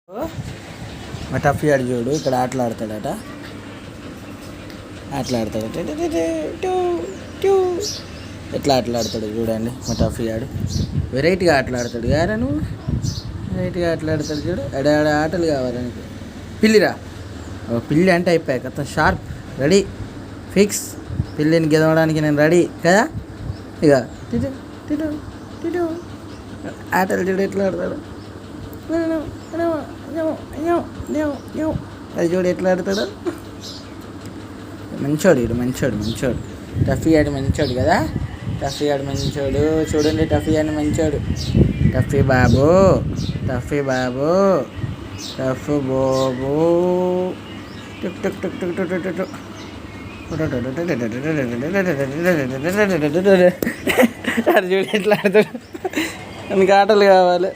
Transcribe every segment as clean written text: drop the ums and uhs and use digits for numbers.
మా టఫీ ఆడు చూడు ఇక్కడ ఆటలాడతాడట ఎట్లా ఆటలాడతాడు చూడండి మా టఫీ ఆడు వెరైటీగా ఆటలాడతాడు గారా నువ్వు వెరైటీగా ఆటలాడతాడు చూడు ఎడాడ ఆటలు కావాలి నీకు పిల్లిరా పిల్లి అంటే అయిపోయాయి కదా షార్ప్ రెడీ ఫిక్స్ పిల్లిని గెలవడానికి నేను రెడీ కదా ఇక ఆటలు చూడు ఎట్లా ఆడతాడు అది చూడు ఎట్లా ఆడతాడు మంచోడు ఇడు మంచోడు టఫీ ఆడు మంచోడు కదా టఫీ ఆడు మంచోడు చూడండి టఫీ ఆడు మంచోడు టఫీ బాబు టఫీ బాబు టఫ్ బాబు టుక్ టుక్ టుక్ టుక్ టుక్ టుక్ టుక్ అది చూడు ఎట్లా ఆడతాడు మనకి ఆటలు కావాలి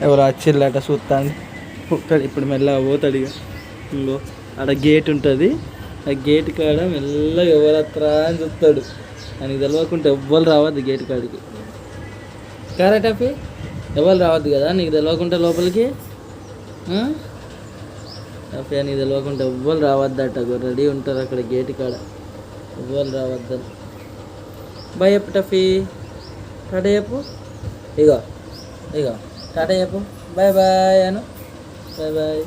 ఎవరు వచ్చిల్లట చూస్తాను పోతాడు ఇప్పుడు మెల్లగా పోతాడు ఇక ఇంకో ఆడ గేట్ ఉంటుంది ఆ గేట్ కాడ మెల్లగా ఎవరు వస్తారా అని చూస్తాడు ఆయనకి తెలియకుంటే ఎవ్వరు రావద్దు గేట్ కాడికి కారా టఫీ ఎవరు రావద్దు కదా నీకు తెలియకుంటే లోపలికి టఫీ నీకు తెలియకుంటే ఎవ్వరు రావద్దట రెడీ ఉంటారు అక్కడ గేట్ కాడ ఎవ్వరు రావద్దని బాయ్ చెప్పు టఫీ టాటా చెప్పు ఇగో టాటా చెప్పు బాయ్ బాయ్ అను బాయ్ బాయ్